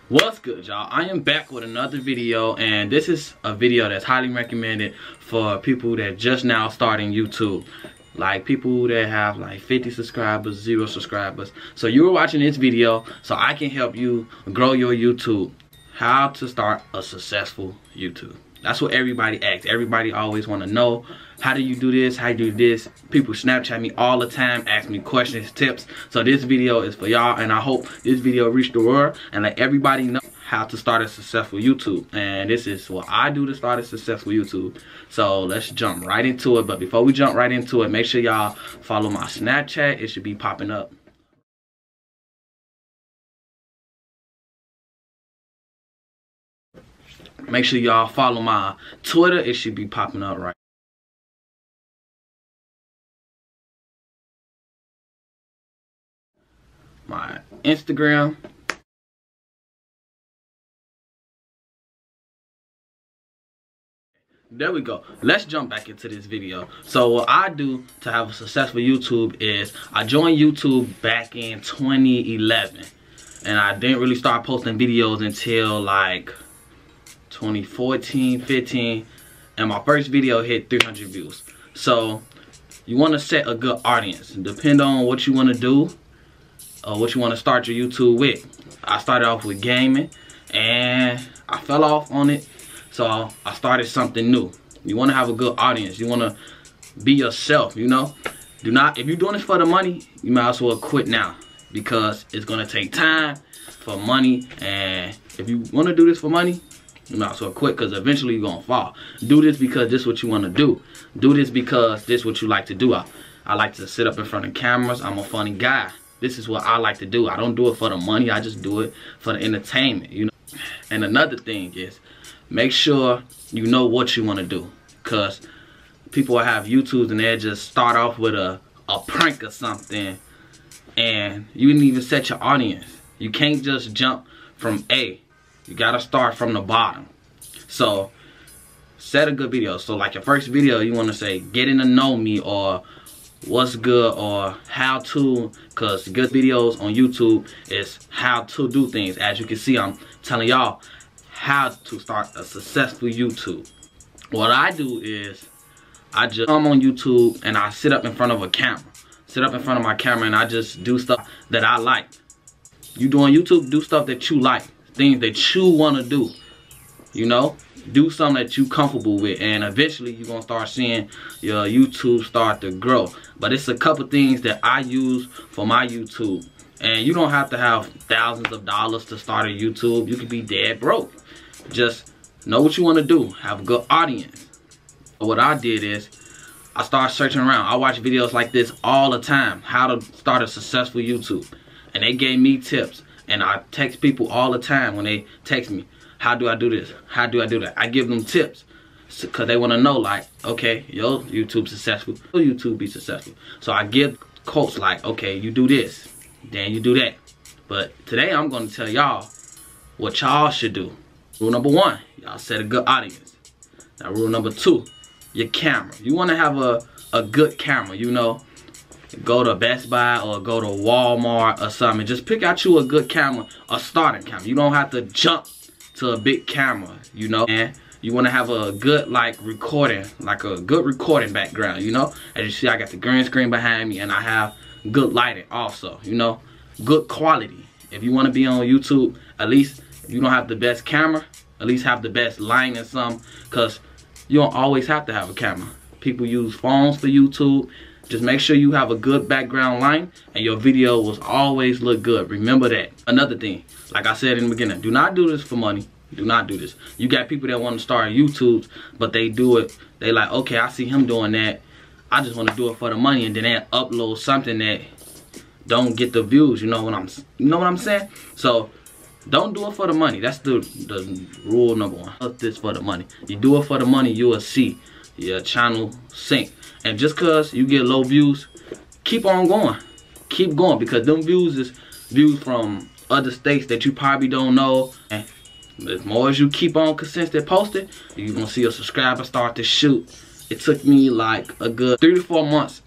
What's good, y'all? I am back with another video, and this is a video that's highly recommended for people that just now starting YouTube. Like people that have like 50 subscribers, 0 subscribers. So you're watching this video so I can help you grow your YouTube. How to start a successful YouTube. That's what everybody asks. Everybody always want to know, how do you do this? How do you do this? People Snapchat me all the time, ask me questions, tips. So this video is for y'all, and I hope this video reach the world and let everybody know how to start a successful YouTube. And this is what I do to start a successful YouTube. So let's jump right into it. But before we jump right into it, make sure y'all follow my Snapchat. It should be popping up. Make sure y'all follow my Twitter. It should be popping up right. My Instagram. There we go. Let's jump back into this video. So what I do to have a successful YouTube is I joined YouTube back in 2011. And I didn't really start posting videos until like 2014, 15, and my first video hit 300 views. So you want to set a good audience. Depend on what you want to do or what you want to start your YouTube with. I started off with gaming and I fell off on it, so I started something new. You want to have a good audience. You want to be yourself, you know. If you're doing this for the money, you might as well quit now, because it's going to take time for money. And if you want to do this for money, you might as well quit, because eventually you're going to fall. Do this because this is what you want to do. Do this because this is what you like to do. I like to sit up in front of cameras. I'm a funny guy. This is what I like to do. I don't do it for the money. I just do it for the entertainment, you know. And another thing is, make sure you know what you want to do. Because people have YouTubes and they just start off with a prank or something. And you didn't even set your audience. You can't just jump from A. You gotta start from the bottom. So set a good video. So like your first video, you want to say getting to know me, or what's good, or how to, because good videos on YouTube is how to do things. As you can see, I'm telling y'all how to start a successful YouTube. What I do is I just come on YouTube and I sit up in front of a camera. Sit up in front of my camera and I just do stuff that I like. You doing YouTube, do stuff that you like. Things that you want to do, you know. Do something that you comfortable with, and eventually you're gonna start seeing your YouTube start to grow. But it's a couple things that I use for my YouTube, and you don't have to have thousands of dollars to start a YouTube. You can be dead broke. Just know what you want to do. Have a good audience. What I did is I started searching around. I watch videos like this all the time, how to start a successful YouTube, and they gave me tips. And I text people all the time when they text me, how do I do this? How do I do that? I give them tips because they want to know, like, okay, your YouTube successful, your YouTube be successful. So I give quotes like, okay, you do this, then you do that. But today I'm going to tell y'all what y'all should do. Rule number 1, y'all set a good audience. Now rule number 2, your camera. You want to have a good camera, you know. Go to Best Buy or go to Walmart or something. Just pick out you a good camera, a starting camera. You don't have to jump to a big camera, you know. And you want to have a good recording background, you know. As you see, I got the green screen behind me and I have good lighting also, you know. Good quality. If you want to be on YouTube, at least if you don't have the best camera, at least have the best lighting and something, because you don't always have to have a camera. People use phones for YouTube. Just make sure you have a good background line and your video will always look good. Remember that. Another thing, like I said in the beginning, do not do this for money. Do not do this. You got people that want to start YouTube, but they do it. They like, okay, I see him doing that. I just want to do it for the money, and then they upload something that don't get the views. You know what I'm saying? So don't do it for the money. That's the rule number 1. Do this for the money. You do it for the money, you will see your channel sink. And just cause you get low views, keep on going. Keep going, because them views is views from other states that you probably don't know. And as more as you keep on consistent posting, you're gonna see your subscribers start to shoot. It took me like a good 3 to 4 months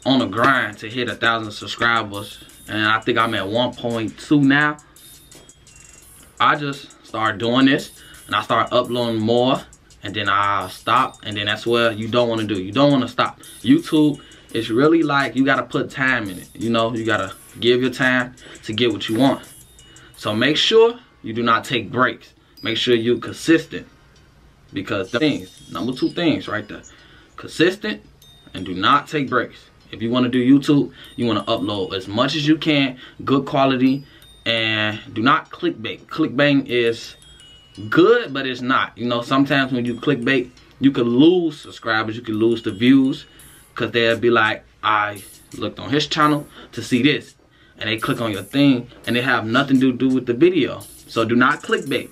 on a grind to hit 1,000 subscribers, and I think I'm at 1.2 now. I just start doing this and I start uploading more, and then I stop, and then that's what you don't want to do. You don't want to stop. YouTube is really like, you got to put time in it. You know, you got to give your time to get what you want. So make sure you do not take breaks. Make sure you're consistent, because the things, number 2 things right there, consistent and do not take breaks. If you want to do YouTube, you want to upload as much as you can, good quality, and do not clickbait. Clickbait is good, but it's not. You know, sometimes when you clickbait, you could lose subscribers, you could lose the views, because they'll be like, I looked on his channel to see this, and they click on your thing and they have nothing to do with the video. So do not clickbait.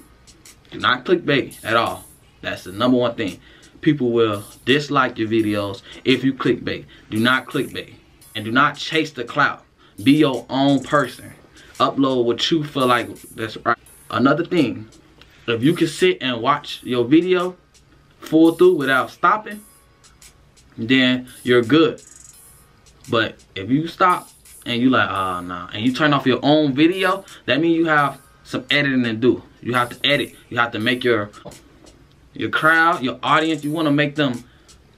Do not clickbait at all. That's the number 1 thing. People will dislike your videos if you clickbait. Do not clickbait. And do not chase the clout. Be your own person. Upload what you feel like that's right. Another thing, if you can sit and watch your video full through without stopping, then you're good. But if you stop and you like, oh no, and you turn off your own video, that means you have some editing to do. You have to edit. You have to make your crowd, your audience, you want to make them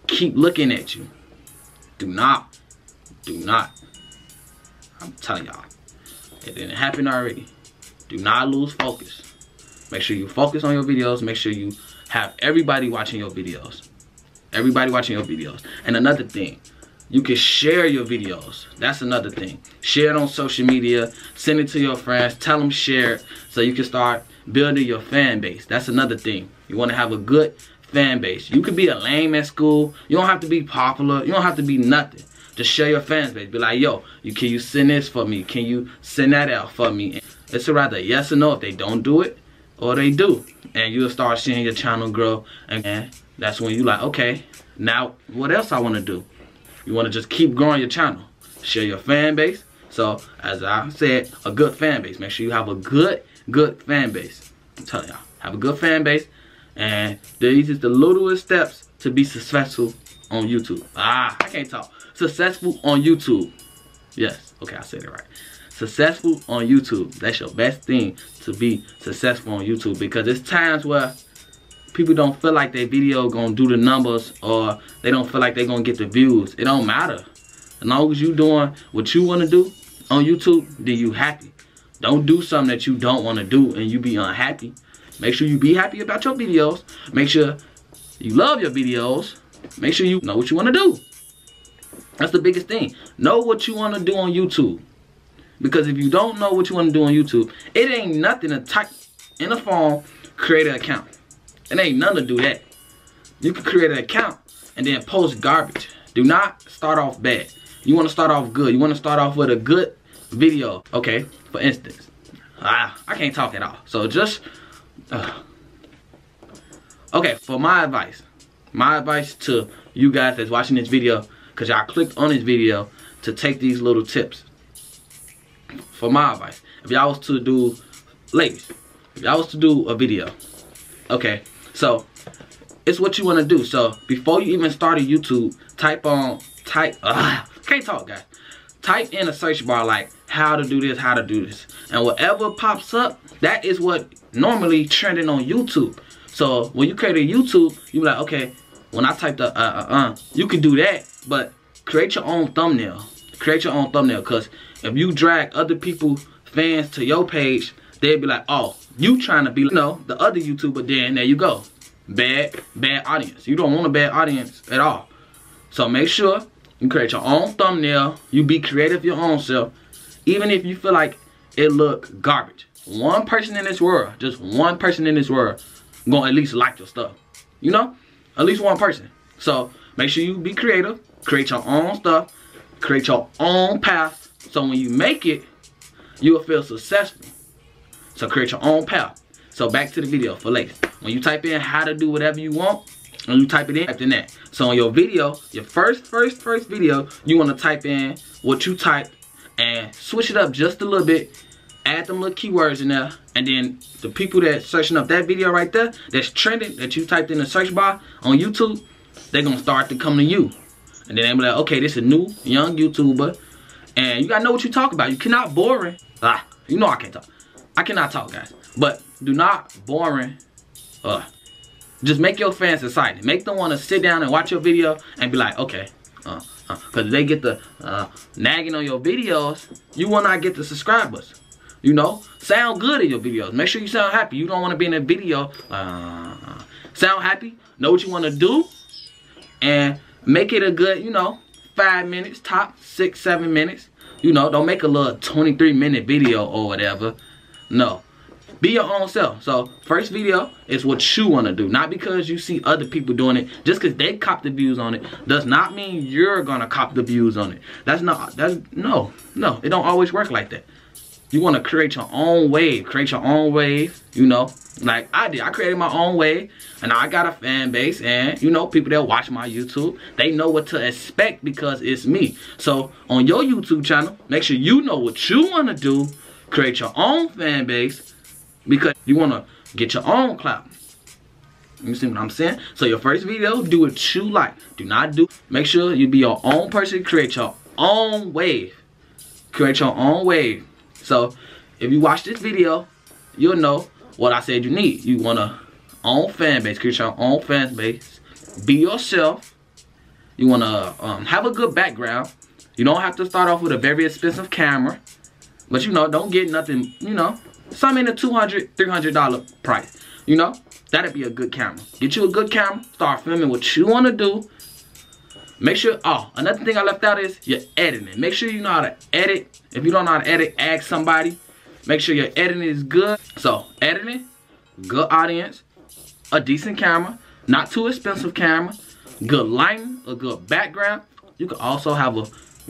keep looking at you. Do not. I'm telling y'all, it didn't happen already. Do not lose focus. Make sure you focus on your videos. Make sure you have everybody watching your videos. Everybody watching your videos. And another thing, you can share your videos. That's another thing. Share it on social media. Send it to your friends. Tell them share it, so you can start building your fan base. That's another thing. You want to have a good fan base. You could be a lame at school. You don't have to be popular. You don't have to be nothing. Just share your fan base. Be like, yo, can you send this for me? Can you send that out for me? It's rather yes or no if they don't do it, or they do. And you'll start seeing your channel grow. And that's when you like, okay, now what else I want to do? You want to just keep growing your channel. Share your fan base. So, as I said, a good fan base. Make sure you have a good fan base. I'm telling y'all, have a good fan base. And these is the littlest steps to be successful on YouTube. I can't talk. Successful on YouTube. Yes, okay, I said it right. Successful on YouTube. That's your best thing, to be successful on YouTube, because there's times where people don't feel like their video gonna do the numbers, or they don't feel like they're gonna get the views. It don't matter. As long as you doing what you wanna do on YouTube, then you happy. Don't do something that you don't wanna do and you be unhappy. Make sure you be happy about your videos. Make sure you love your videos. Make sure you know what you wanna do. That's the biggest thing. Know what you wanna do on YouTube. Because if you don't know what you wanna do on YouTube, it ain't nothing to type in a phone, create an account. It ain't nothing to do that. You can create an account and then post garbage. Do not start off bad. You want to start off good. You want to start off with a good video. Okay, for instance, I can't talk at all. So just, okay, for my advice to you guys that's watching this video, because y'all clicked on this video to take these little tips. For my advice, if y'all was to do, ladies, if y'all was to do a video, okay, so it's what you want to do. So before you even start a YouTube, can't talk, guys. Type in a search bar like how to do this, and whatever pops up, that is what normally trending on YouTube. So when you create a YouTube, you be like, okay, when I type the you can do that, but create your own thumbnail. Create your own thumbnail, because if you drag other people, fans to your page, they'll be like, oh, you trying to be, you know, the other YouTuber. Then there you go, bad audience. You don't want a bad audience at all. So make sure you create your own thumbnail. You be creative your own self, even if you feel like it look garbage. One person in this world, just one person in this world, gonna at least like your stuff. You know, at least one person. So make sure you be creative, create your own stuff, create your own path. So when you make it, you'll feel successful. So create your own path. So back to the video for ladies. When you type in how to do whatever you want, and you type it in, type in that. So on your video, your first video, you want to type in what you type and switch it up just a little bit. Add them little keywords in there, and then the people that searching up that video right there, that's trending, that you typed in the search bar on YouTube, they're gonna start to come to you. And then they'll be like, okay, this is a new young YouTuber, and you gotta know what you talk about. You cannot boring. You know I can't talk. I cannot talk, guys. But do not boring. Just make your fans excited. Make them want to sit down and watch your video and be like, okay. Because they get the nagging on your videos, you will not get the subscribers. You know, sound good in your videos. Make sure you sound happy. You don't want to be in a video. Sound happy. Know what you want to do. And make it a good, you know, 5 minutes, top 6-7 minutes. You know, don't make a little 23-minute video or whatever. No. Be your own self. So, first video is what you want to do. Not because you see other people doing it. Just because they cop the views on it does not mean you're going to cop the views on it. No. It don't always work like that. You want to create your own wave. Create your own wave, you know. Like I did. I created my own wave. And I got a fan base. And, you know, people that watch my YouTube, they know what to expect because it's me. So, on your YouTube channel, make sure you know what you want to do. Create your own fan base. Because you want to get your own clout. You see what I'm saying? So your first video, do what you like. Do not do. Make sure you be your own person. Create your own wave. Create your own wave. So if you watch this video, you'll know what I said you need. You want to own fan base. Create your own fan base. Be yourself. You want to have a good background. You don't have to start off with a very expensive camera. But you know, don't get nothing, you know. Something in the $200, $300 price. You know, that'd be a good camera. Get you a good camera. Start filming what you want to do. Make sure, another thing I left out is your editing. Make sure you know how to edit. If you don't know how to edit, ask somebody. Make sure your editing is good. So, editing, good audience, a decent camera, not too expensive camera, good lighting, a good background. You can also have a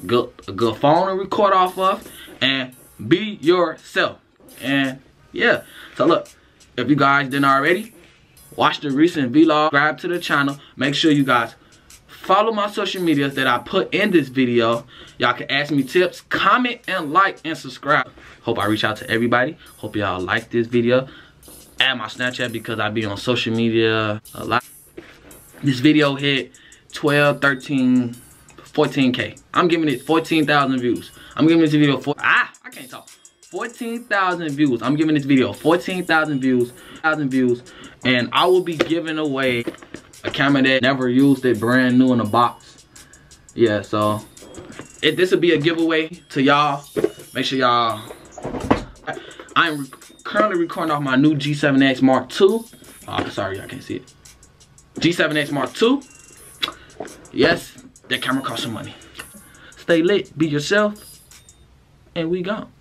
good phone to record off of, and be yourself. And yeah, so look, if you guys didn't already, watch the recent vlog, subscribe to the channel. Make sure you guys follow my social medias that I put in this video. Y'all can ask me tips, comment, and like, and subscribe. Hope I reach out to everybody. Hope y'all like this video. Add my Snapchat because I be on social media a lot. This video hit 12, 13, 14K. I'm giving it 14,000 views. I'm giving this video I can't talk. 14,000 views. I'm giving this video 14,000 views, and I will be giving away a camera that never used it, brand new in a box. Yeah, so this will be a giveaway to y'all. Make sure y'all. I'm currently recording off my new G7X Mark II. Oh, sorry, I can't see it. G7X Mark II. Yes, that camera costs some money. Stay lit, be yourself, and we gone.